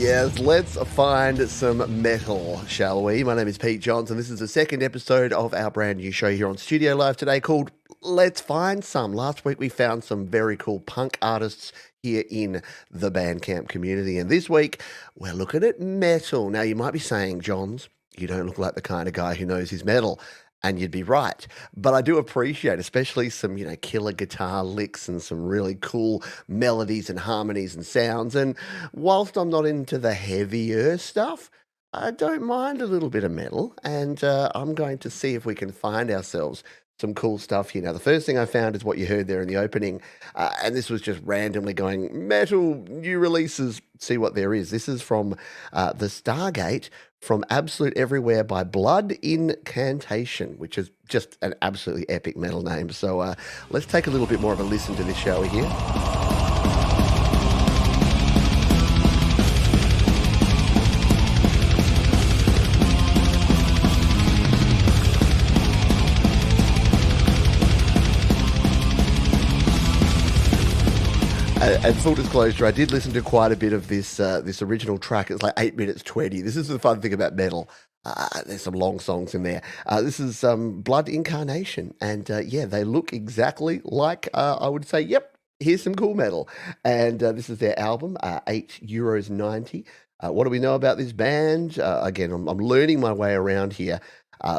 Yes, let's find some metal, shall we? My name is Pete Johnson. This is the second episode of our brand new show here on Studio Live today called Let's Find Some. Last week we found some very cool punk artists here in the Bandcamp community. And this week we're looking at metal. Now you might be saying, Johns, you don't look like the kind of guy who knows his metal. And you'd be right. But I do appreciate especially some, killer guitar licks and some really cool melodies and harmonies and sounds. And whilst I'm not into the heavier stuff, I don't mind a little bit of metal. And I'm going to see if we can find ourselves some cool stuff here. Now, the first thing I found is what you heard there in the opening. And this was just randomly going, metal, new releases, see what there is. This is from the Stargate, from Absolute Everywhere by Blood Incantation, which is just an absolutely epic metal name. So let's take a little bit more of a listen to this, shall we, here? And full disclosure, I did listen to quite a bit of this original track. It's like 8 minutes 20. This is the fun thing about metal. There's some long songs in there. This is Blood Incarnation. And yeah, they look exactly like, I would say, yep, here's some cool metal. And this is their album, €8.90. What do we know about this band? Again, I'm learning my way around here.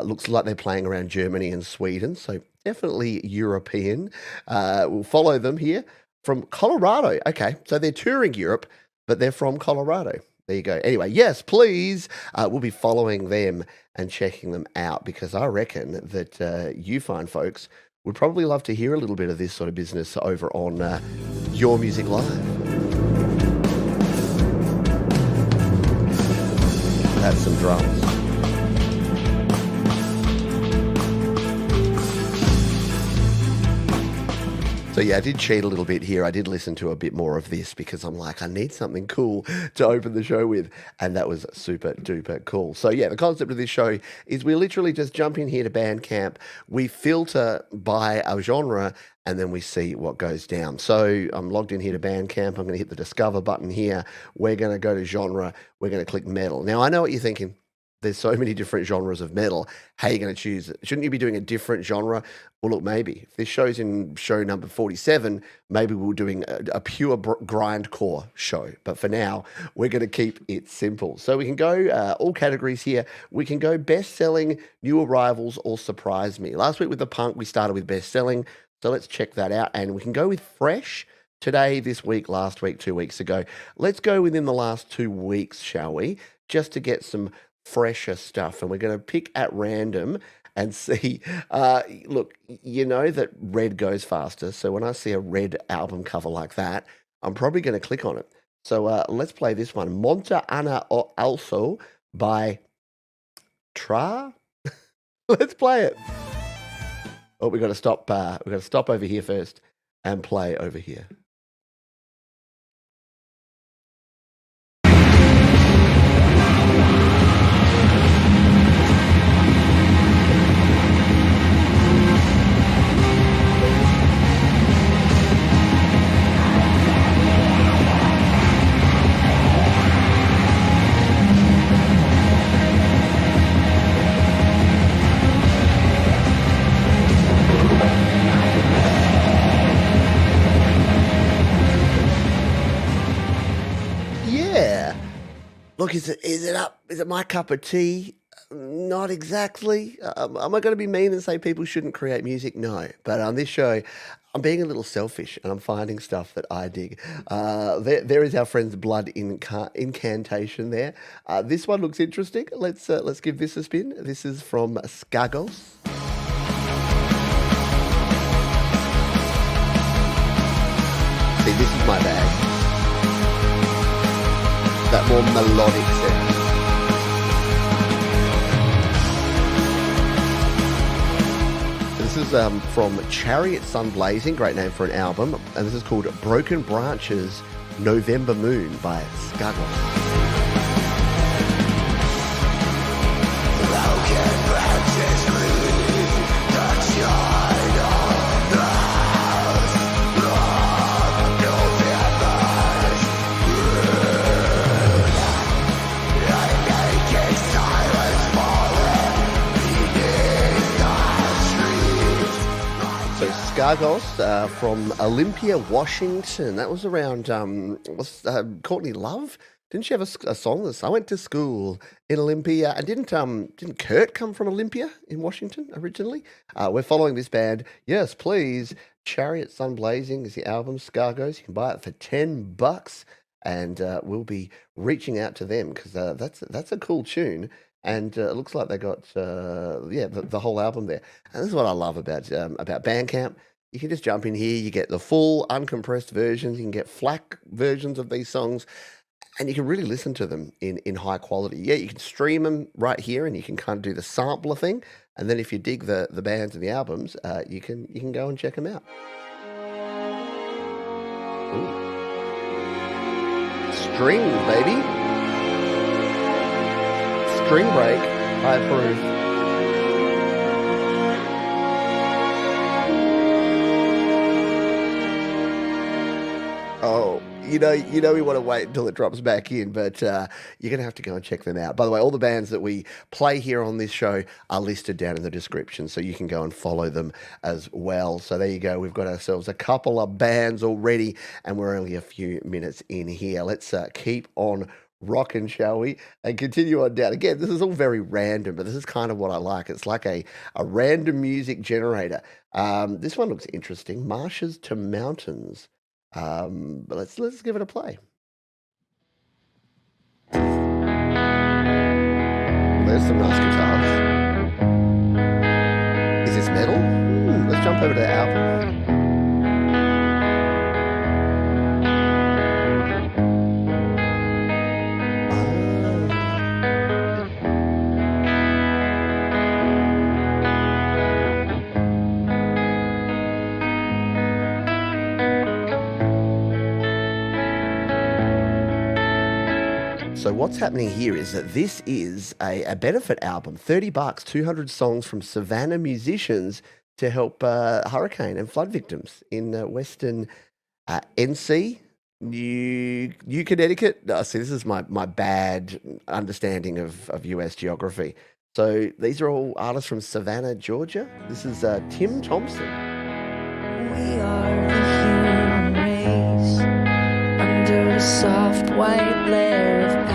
Looks like they're playing around Germany and Sweden, so definitely European. We'll follow them here. From Colorado. Okay, so they're touring Europe, but they're from Colorado. There you go. Anyway, yes, please. We'll be following them and checking them out because I reckon that you fine folks would probably love to hear a little bit of this sort of business over on Your Music Live. That's some drums. So yeah, I did cheat a little bit here. I did listen to a bit more of this because I'm like, I need something cool to open the show with. And that was super duper cool. So yeah, the concept of this show is we literally just jump in here to Bandcamp. We filter by our genre and then we see what goes down. So I'm logged in here to Bandcamp. I'm going to hit the Discover button here. We're going to go to genre. We're going to click metal. Now I know what you're thinking. There's so many different genres of metal. How are you going to choose it? Shouldn't you be doing a different genre? Well, look, maybe. If this show's in show number 47, maybe we're doing a pure grindcore show. But for now, we're going to keep it simple. So we can go all categories here. We can go best-selling, new arrivals, or surprise me. Last week with the punk, we started with best-selling. So let's check that out. And we can go with fresh today, this week, last week, 2 weeks ago. Let's go within the last 2 weeks, shall we? Just to get some fresher stuff, and we're going to pick at random and see. Look, you know that red goes faster, so when I see a red album cover like that, I'm probably going to click on it. So let's play this one, Monta Ana Also by Tra. Let's play it. Oh, we got to stop. We got to stop over here first and play over here. Look, is it my cup of tea? Not exactly. Am I going to be mean and say people shouldn't create music? No. But on this show, I'm being a little selfish and I'm finding stuff that I dig. There is our friend's Blood Incantation there. This one looks interesting. Let's give this a spin. This is from Skagos. See, this is my bag. That more melodic sound. This is from Chariot Sun Blazing, great name for an album, and this is called Broken Branches November Moon by Skagos. Skagos from Olympia, Washington. That was around Courtney Love. Didn't she have a song that I went to school in Olympia? And didn't Kurt come from Olympia in Washington originally? We're following this band. Yes, please. Chariot Sun Blazing is the album, Skagos. You can buy it for $10, and we'll be reaching out to them because that's a cool tune. And it looks like they got the whole album there. And this is what I love about Bandcamp. You can just jump in here. You get the full uncompressed versions. You can get FLAC versions of these songs, and you can really listen to them in high quality. Yeah, you can stream them right here, and you can kind of do the sampler thing. And then if you dig the bands and the albums, you can go and check them out. Ooh. Strings, baby. String break, I approve. Oh, you know we want to wait until it drops back in, but you're going to have to go and check them out. By the way, all the bands that we play here on this show are listed down in the description, so you can go and follow them as well. So there you go. We've got ourselves a couple of bands already, and we're only a few minutes in here. Let's keep on rocking, shall we? And continue on down. Again, this is all very random, but this is kind of what I like. It's like a random music generator. This one looks interesting. Marshes to Mountains. But let's give it a play. There's some nice guitars. Is this metal? Let's jump over to the album. So what's happening here is that this is a benefit album, $30, 200 songs from Savannah musicians to help hurricane and flood victims in Western NC, New Connecticut. See, this is my bad understanding of US geography. So these are all artists from Savannah, Georgia. This is Tim Thompson. We are the human race under a soft white layer of ash.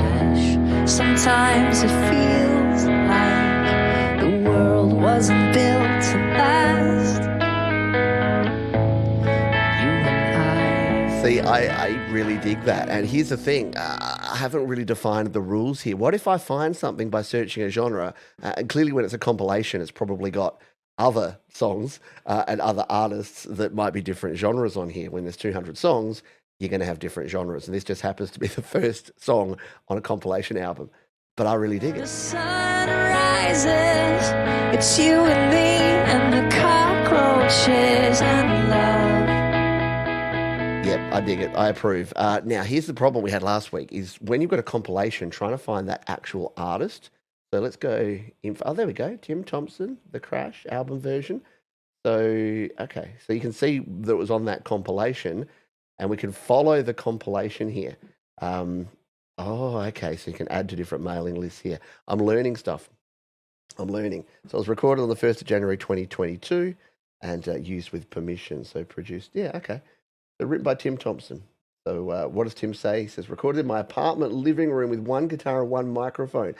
Sometimes it feels like the world wasn't built to last. You and I. See, I really dig that. And here's the thing. I haven't really defined the rules here. What if I find something by searching a genre? And clearly when it's a compilation, it's probably got other songs and other artists that might be different genres on here. When there's 200 songs, you're going to have different genres. And this just happens to be the first song on a compilation album. But I really dig it. The sun rises, it's you and me and the cockroaches and love. Yep, I dig it. I approve. Now, here's the problem we had last week is when you've got a compilation, trying to find that actual artist. So let's go. Oh, there we go. Tim Thompson, The Crash album version. So, okay. So you can see that it was on that compilation. And we can follow the compilation here. Okay. So you can add to different mailing lists here. I'm learning stuff. I'm learning. So it was recorded on the 1st of January 2022 and used with permission. So produced. Yeah, okay. So written by Tim Thompson. So what does Tim say? He says, recorded in my apartment living room with one guitar and one microphone.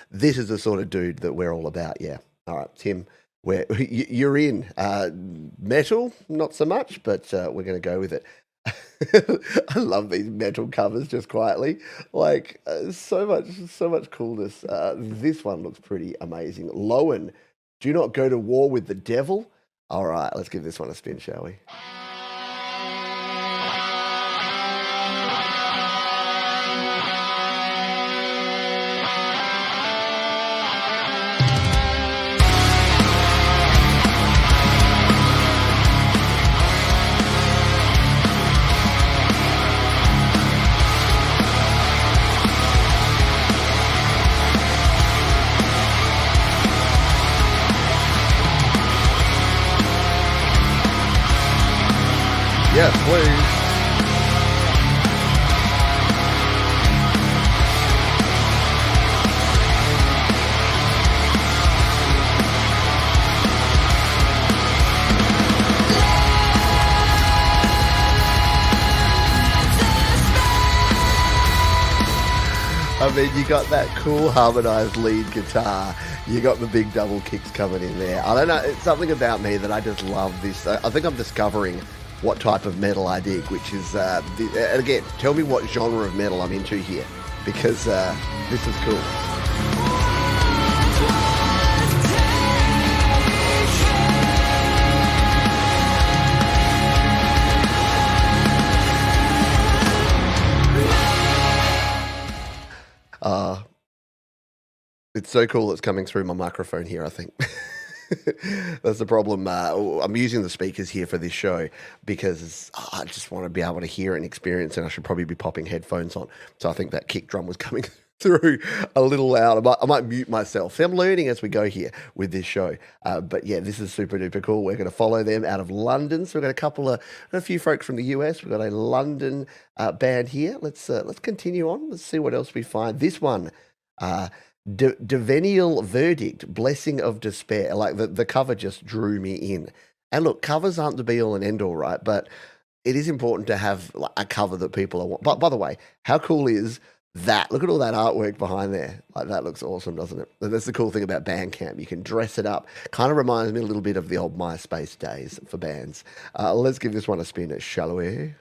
This is the sort of dude that we're all about. Yeah. All right, Tim. You're in. Metal, not so much, but we're going to go with it. I love these metal covers just quietly. Like so much coolness. This one looks pretty amazing. Lowen, do not go to war with the devil. All right, let's give this one a spin, shall we? I mean, you got that cool harmonized lead guitar. You got the big double kicks coming in there. I don't know. It's something about me that I just love this. I think I'm discovering what type of metal I dig, which is, and again, tell me what genre of metal I'm into here, because this is cool. It's so cool it's coming through my microphone here, I think. That's the problem. I'm using the speakers here for this show because I just want to be able to hear and experience, and I should probably be popping headphones on. So I think that kick drum was coming through a little loud. I might mute myself. See, I'm learning as we go here with this show. But yeah, this is super duper cool. We're going to follow them out of London. So we've got a few folks from the US. We've got a London band here. Let's continue on. Let's see what else we find. This one, DEVENIAL Verdict, Blessing of Despair. Like the cover just drew me in. And look, covers aren't the be all and end all, right? But it is important to have like, a cover that people are. But by the way, how cool is that? Look at all that artwork behind there. Like that looks awesome, doesn't it? And that's the cool thing about Bandcamp. You can dress it up. Kind of reminds me a little bit of the old MySpace days for bands. Let's give this one a spin, shall we?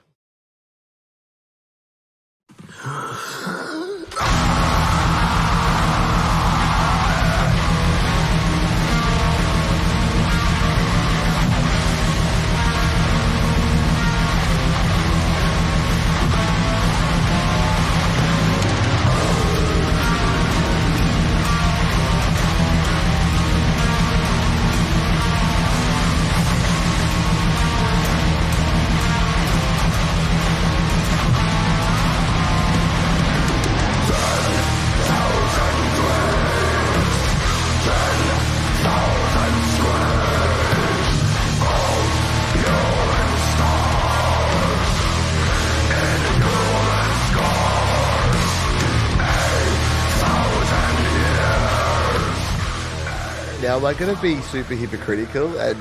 Now, am I going to be super hypocritical? And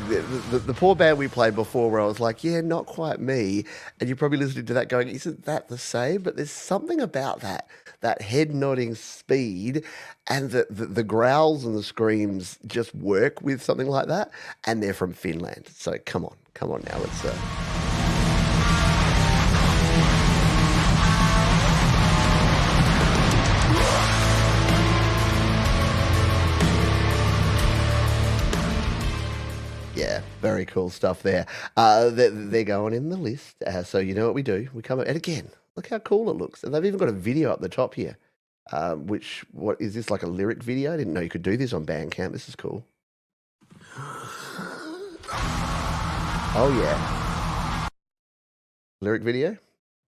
the poor band we played before where I was like, yeah, not quite me. And you're probably listening to that going, isn't that the same? But there's something about that head nodding speed and the growls and the screams just work with something like that. And they're from Finland. So come on now. Let's... Yeah, very cool stuff there. They're going in the list. So you know what we do? We come and again, look how cool it looks. And they've even got a video up the top here. What is this, like a lyric video? I didn't know you could do this on Bandcamp. This is cool. Oh yeah. Lyric video?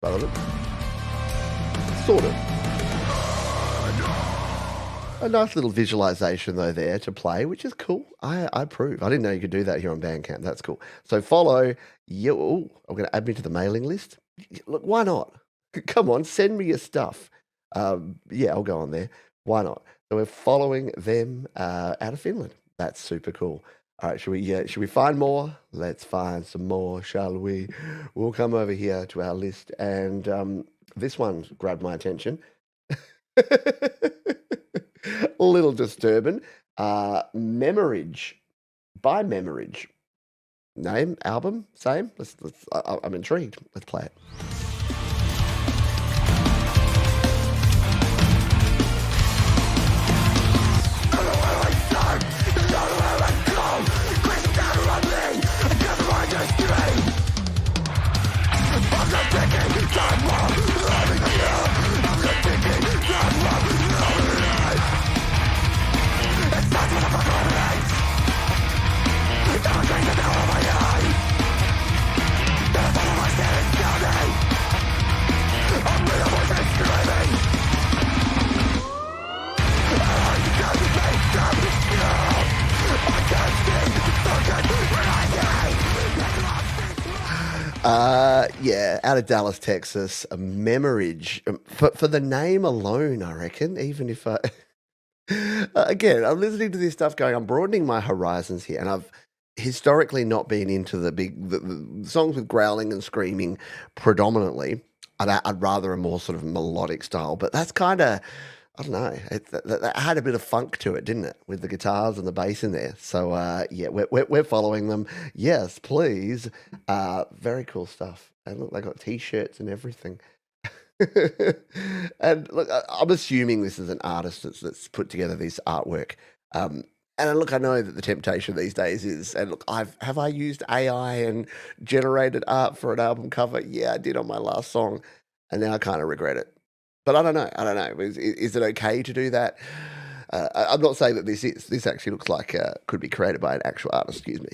By the look. Sort of. A nice little visualization, though, there to play, which is cool. I approve. I didn't know you could do that here on Bandcamp. That's cool. So follow you. Oh, I'm going to add me to the mailing list. Look, why not? Come on, send me your stuff. Yeah, I'll go on there. Why not? So we're following them out of Finland. That's super cool. All right, should we find more? Let's find some more, shall we? We'll come over here to our list, and this one grabbed my attention. A little disturbing. Memorrhage by Memorrhage. Name, album, same. I'm intrigued. Let's play it. Yeah, out of Dallas, Texas, a Memorrhage. For the name alone, I reckon, even if I... Again, I'm listening to this stuff going, I'm broadening my horizons here, and I've historically not been into the songs with growling and screaming predominantly. I'd rather a more sort of melodic style, but that's kind of... I don't know. That had a bit of funk to it, didn't it? With the guitars and the bass in there. So yeah, we're following them. Yes, please. Very cool stuff. And look, they got t-shirts and everything. And look, I'm assuming this is an artist that's put together this artwork. And look, I know that the temptation these days is, and look, have I used AI and generated art for an album cover? Yeah, I did on my last song, and now I kind of regret it. But I don't know. I don't know. Is it okay to do that? I'm not saying that this is. This actually looks like could be created by an actual artist. Excuse me.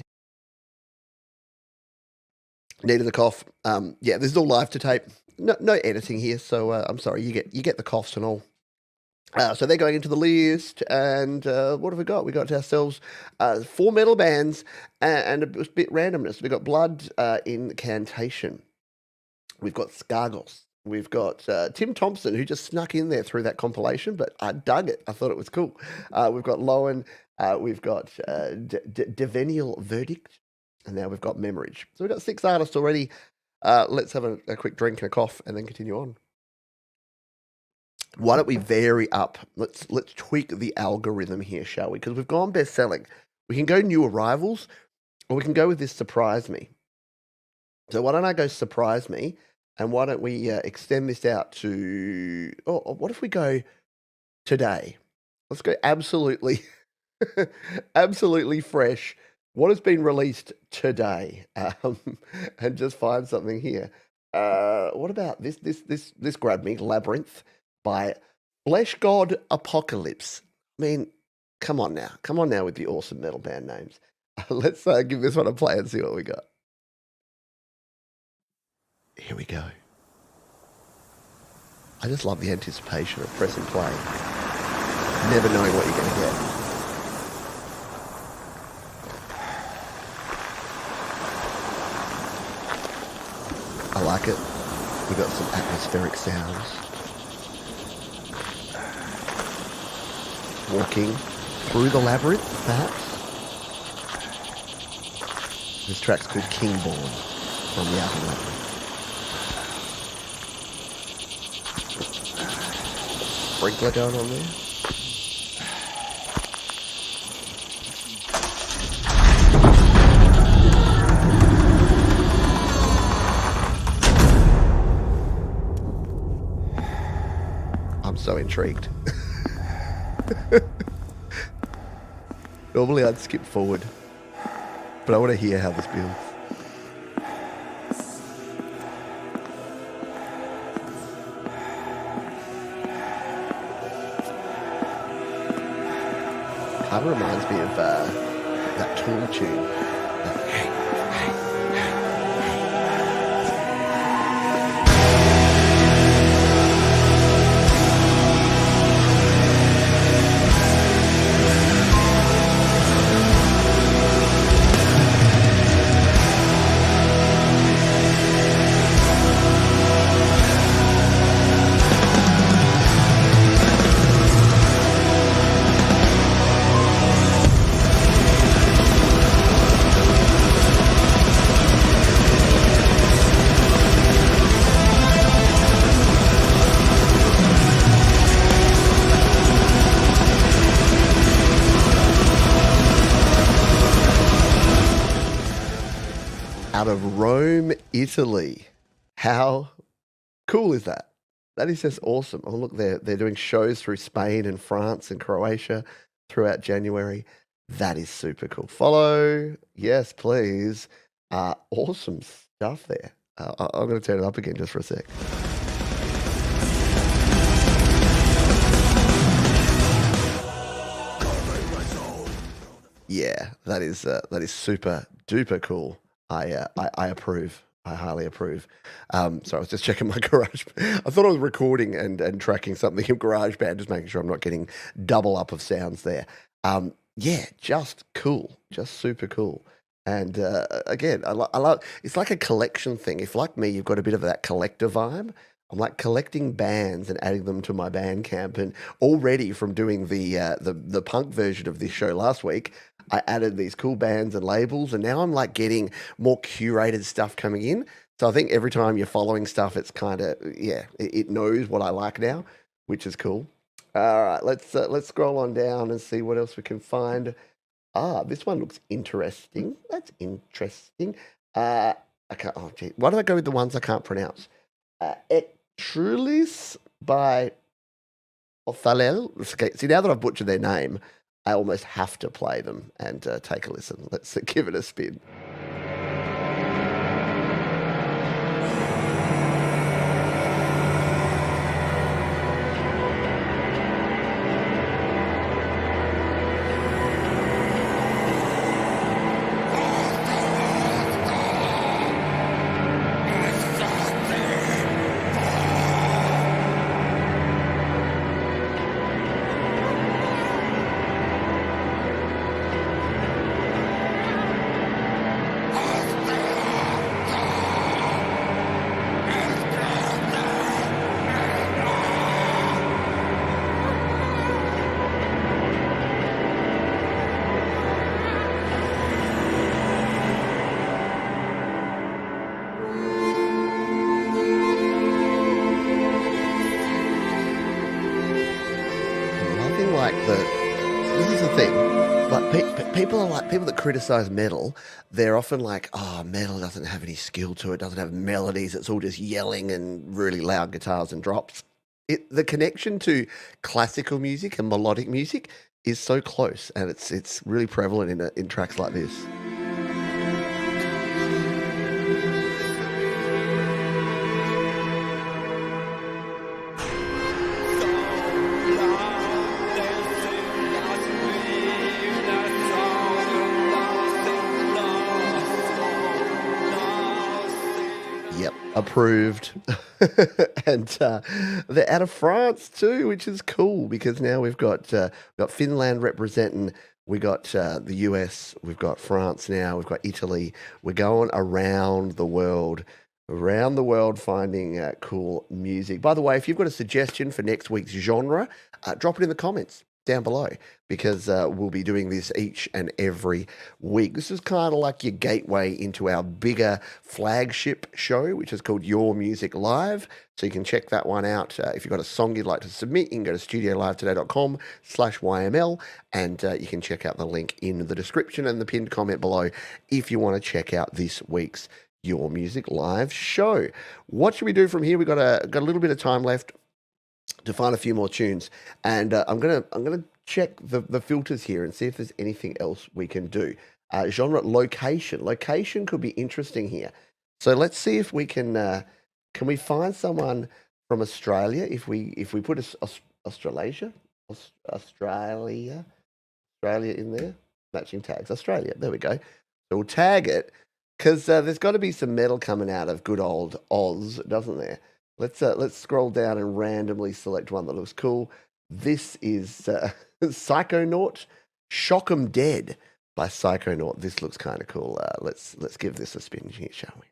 Needed the cough. Yeah, this is all live to tape. No editing here, so I'm sorry. You get the coughs and all. So they're going into the list, and what have we got? We got ourselves 4 metal bands and a bit randomness. We got Blood Incantation. We've got Skagos. We've got Tim Thompson, who just snuck in there through that compilation, but I dug it. I thought it was cool. We've got Lowen. We've got DEVENIAL Verdict, and now we've got Memorrhage. So we've got 6 artists already. Let's have a quick drink and a cough, and then continue on. Why don't we vary up? Let's tweak the algorithm here, shall we? Because we've gone best-selling. We can go new arrivals, or we can go with this surprise me. So why don't I go surprise me, and why don't we extend this out to... Oh, what if we go today? Let's go absolutely, absolutely fresh. What has been released today? And just find something here. What about this? This grabbed me. Labyrinth by Fleshgod Apocalypse. I mean, come on now with the awesome metal band names. Let's give this one a play and see what we got. Here we go. I just love the anticipation of pressing play, never knowing what you're going to get. I like it. We've got some atmospheric sounds. Walking through the labyrinth, perhaps. This track's called Kingborn from the album Labyrinth. Sprinkler going on there. I'm so intrigued. Normally I'd skip forward, but I want to hear how this builds. Kind of reminds me of that Tool tune. Out of Rome, Italy. How cool is that? That is just awesome. Oh, look, they're doing shows through Spain and France and Croatia throughout January. That is super cool. Follow. Yes, please. Awesome stuff there. I'm going to turn it up again just for a sec. Yeah, that is super duper cool. I approve. I highly approve. So I was just checking my garage. I thought I was recording and tracking something in GarageBand, just making sure I'm not getting double up of sounds there. Yeah, just cool, just super cool. And again, I love. It's like a collection thing. If like me, you've got a bit of that collector vibe. I'm like collecting bands and adding them to my Bandcamp. And already from doing the punk version of this show last week, I added these cool bands and labels, and now I'm like getting more curated stuff coming in. So I think every time you're following stuff, it's kind of, yeah, it knows what I like now, which is cool. All right, let's scroll on down and see what else we can find. Ah, this one looks interesting. That's interesting. Uh, I can't. Oh, gee, why do I go with the ones I can't pronounce? Etrulis by Othaliël. Okay, see, now that I've butchered their name, I almost have to play them and take a listen. Let's give it a spin. Nothing like this is the thing. Like people are like people that criticize metal. They're often like, "Oh, metal doesn't have any skill to it. Doesn't have melodies. It's all just yelling and really loud guitars and drops." The connection to classical music and melodic music is so close, and it's really prevalent in tracks like this. Yep, approved. And they're out of France too, which is cool because now we've got Finland representing. We got the US, we've got France now, we've got Italy. We're going around the world finding cool music. By the way, if you've got a suggestion for next week's genre, drop it in the comments down below because we'll be doing this each and every week. This is kind of like your gateway into our bigger flagship show, which is called Your Music Live. So you can check that one out. If you've got a song you'd like to submit, you can go to studiolivetoday.com/YML and you can check out the link in the description and the pinned comment below if you want to check out this week's Your Music Live show. What should we do from here? We've got a little bit of time left to find a few more tunes, and I'm gonna check the filters here and see if there's anything else we can do. Genre, location could be interesting here. So let's see if we can we find someone from Australia if we put Australasia, Australia in there, matching tags, Australia. There we go. So we'll tag it because there's got to be some metal coming out of good old Oz, doesn't there? Let's scroll down and randomly select one that looks cool. This is Psychonaut, Shock 'Em Dead by Psychonaut. This looks kind of cool. Let's give this a spin here, shall we?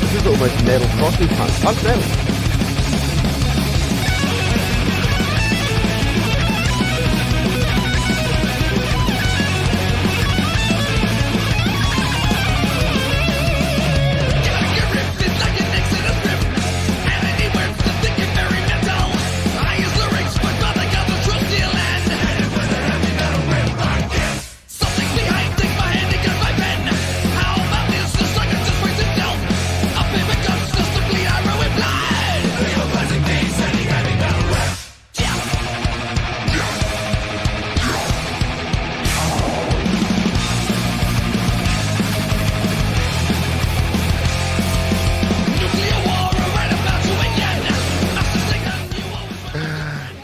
This is almost metal frosty punch metal.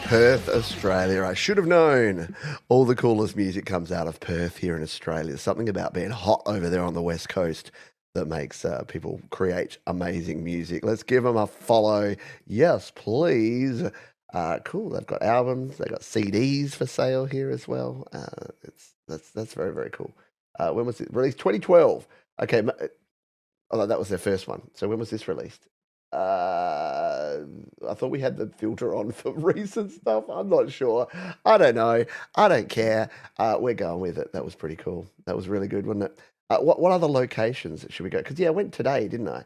Perth, Australia. I should have known. All the coolest music comes out of Perth here in Australia. There's something about being hot over there on the West Coast that makes people create amazing music. Let's give them a follow. Yes, please. Cool. They've got albums. They've got CDs for sale here as well. That's very, very cool. When was it released? 2012. Okay. Although that was their first one. So when was this released? I thought we had the filter on for recent stuff. I'm not sure. I don't know. I don't care. We're going with it. That was pretty cool. That was really good, wasn't it? What other locations should we go? Because, yeah, I went today, didn't I?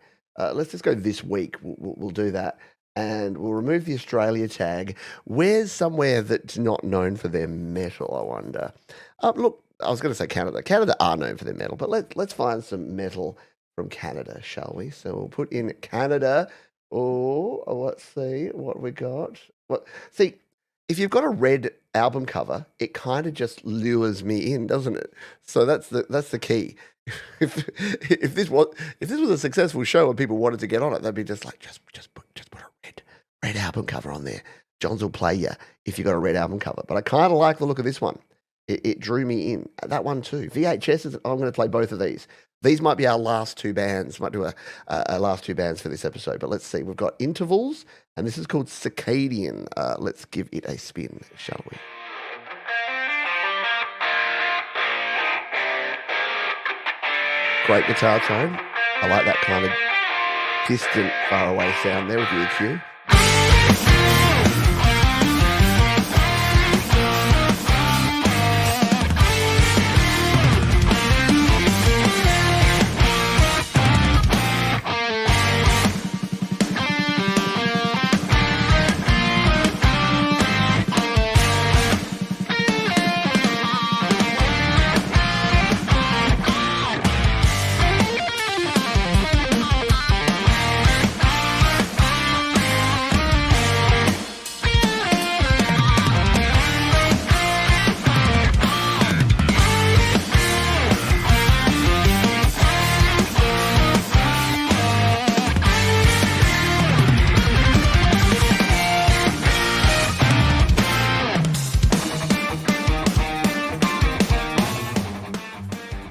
Let's just go this week. We'll do that. And we'll remove the Australia tag. Where's somewhere that's not known for their metal, I wonder? Look, I was going to say Canada. Canada are known for their metal, but let's find some metal from Canada, shall we? So we'll put in Canada. Oh, let's see what we got. See, if you've got a red album cover, it kind of just lures me in, doesn't it? So that's the key. If this was a successful show and people wanted to get on it, they'd be just like, just put a red album cover on there. Johns will play you if you got a red album cover. But I kind of like the look of this one. It drew me in. That one too. VHS, I'm going to play both of these. These might be our last two bands. Might do a last two bands for this episode. But let's see. We've got Intervals, and this is called Circadian. Let's give it a spin, shall we? Great guitar tone. I like that kind of distant, far away sound there with the EQ.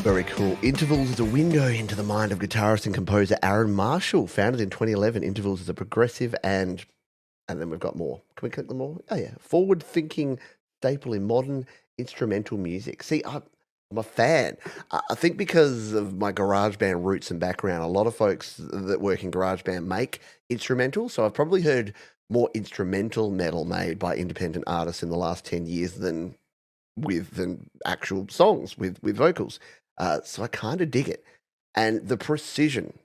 Very cool. Intervals is a window into the mind of guitarist and composer Aaron Marshall. Founded in 2011, Intervals is a progressive and then we've got more. Can we click them all? Oh, yeah. Forward-thinking staple in modern instrumental music. See, I'm a fan. I think because of my GarageBand roots and background, a lot of folks that work in GarageBand make instrumental. So I've probably heard more instrumental metal made by independent artists in the last 10 years than actual songs with vocals. So I kind of dig it. And the precision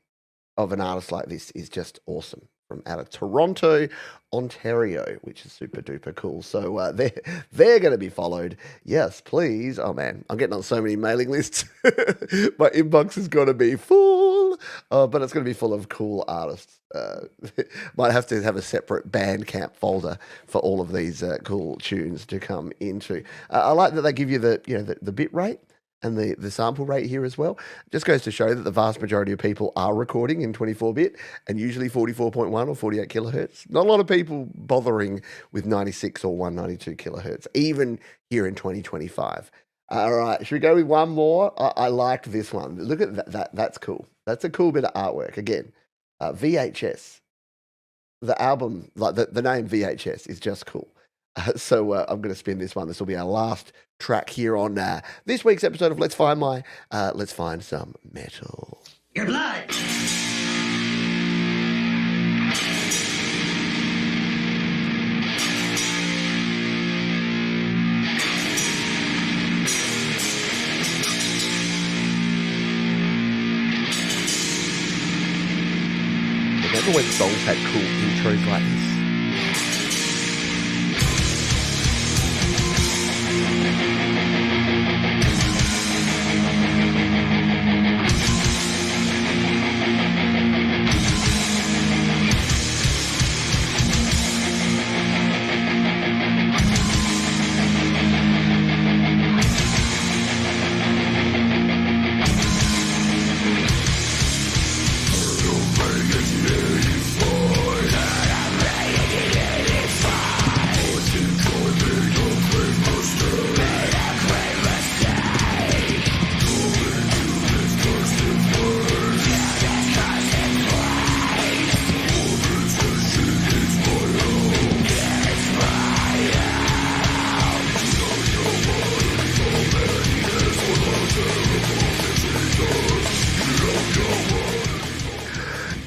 of an artist like this is just awesome. From out of Toronto, Ontario, which is super duper cool. So they're going to be followed. Yes, please. Oh man, I'm getting on so many mailing lists. My inbox is going to be full, but it's going to be full of cool artists. Might have to have a separate Bandcamp folder for all of these cool tunes to come into. I like that they give you the bit rate and the sample rate here as well. Just goes to show that the vast majority of people are recording in 24-bit and usually 44.1 or 48 kilohertz. Not a lot of people bothering with 96 or 192 kilohertz, even here in 2025. All right, should we go with one more? I liked this one. Look at that. That's cool. That's a cool bit of artwork. Again, VHS. The album, like the name VHS is just cool. So I'm going to spin this one. This will be our last track here on this week's episode of Let's Find Some Metal. Your blood! Remember when songs had cool intros like this?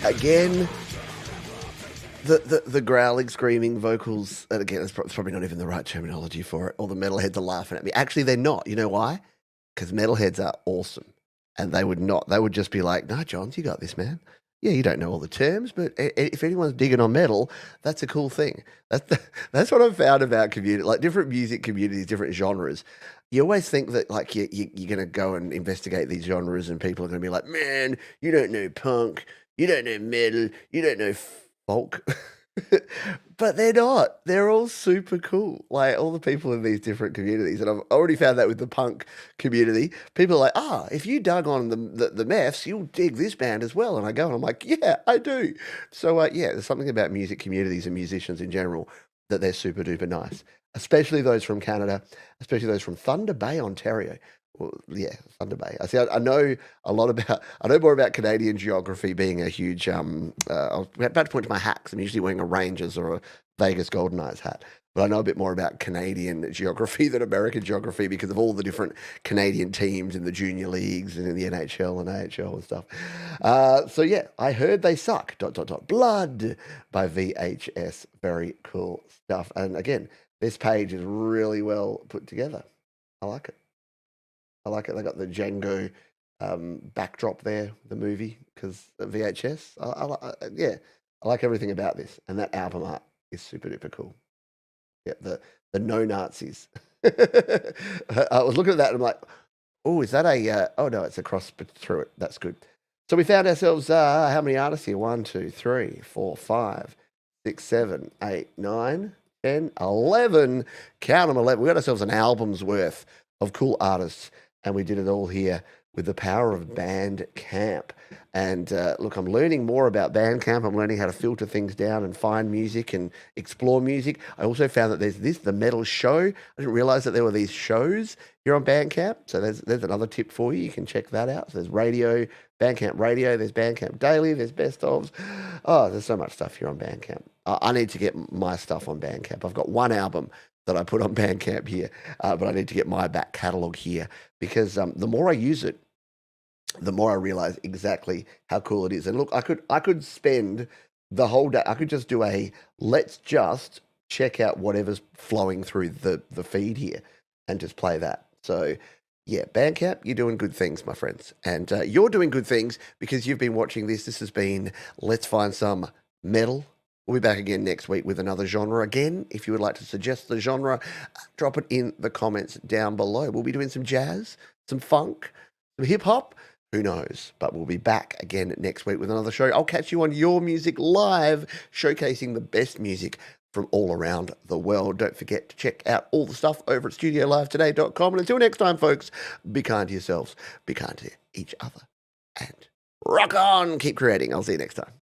Again, The growling, screaming vocals, and again, it's probably not even the right terminology for it. All the metalheads are laughing at me. Actually, they're not. You know why? Because metalheads are awesome, and they would not. They would just be like, "No, Johns, you got this, man. Yeah, you don't know all the terms, but if anyone's digging on metal, that's a cool thing." That's what I've found about community, like different music communities, different genres. You always think that like you're going to go and investigate these genres, and people are going to be like, "Man, you don't know punk, you don't know metal, you don't know folk." But they're not. They're all super cool. Like all the people in these different communities, and I've already found that with the punk community. People are like, if you dug on the Meths, you'll dig this band as well. And I go and I'm like, yeah, I do. So yeah, there's something about music communities and musicians in general that they're super duper nice, especially those from Canada, especially those from Thunder Bay, Ontario. Well, yeah, Thunder Bay. I know a lot about. I know more about Canadian geography, being a huge. I was about to point to my hat 'cause I'm usually wearing a Rangers or a Vegas Golden Knights hat, but I know a bit more about Canadian geography than American geography because of all the different Canadian teams in the junior leagues and in the NHL and AHL and stuff. So yeah, I heard they suck. ... Blood by VHS. Very cool stuff. And again, this page is really well put together. I like it. I like it. They got the Django backdrop there, the movie, because VHS. Yeah, I like everything about this, and that album art is super duper cool. Yeah, the no Nazis. I was looking at that and I'm like, oh, is that a? Oh no, it's a cross through it. That's good. So we found ourselves how many artists here? 1, 2, 3, 4, 5, 6, 7, 8, 9, 10, 11. Count them, 11. We got ourselves an album's worth of cool artists. And we did it all here with the power of Bandcamp. And look, I'm learning more about Bandcamp. I'm learning how to filter things down and find music and explore music. I also found that there's the metal show. I didn't realize that there were these shows here on Bandcamp. So there's another tip for you. You can check that out. So there's radio, Bandcamp Radio. There's Bandcamp Daily. There's Best Ofs. Oh, there's so much stuff here on Bandcamp. I need to get my stuff on Bandcamp. I've got one album that I put on Bandcamp here, but I need to get my back catalogue here because the more I use it, the more I realize exactly how cool it is. And look, I could spend the whole day. I could just do let's just check out whatever's flowing through the feed here and just play that. So yeah, Bandcamp, you're doing good things, my friends, and you're doing good things because you've been watching this. This has been Let's Find Some Metal. We'll be back again next week with another genre. Again, if you would like to suggest the genre, drop it in the comments down below. We'll be doing some jazz, some funk, some hip-hop. Who knows? But we'll be back again next week with another show. I'll catch you on Your Music Live, showcasing the best music from all around the world. Don't forget to check out all the stuff over at studiolivetoday.com. And until next time, folks, be kind to yourselves, be kind to each other, and rock on. Keep creating. I'll see you next time.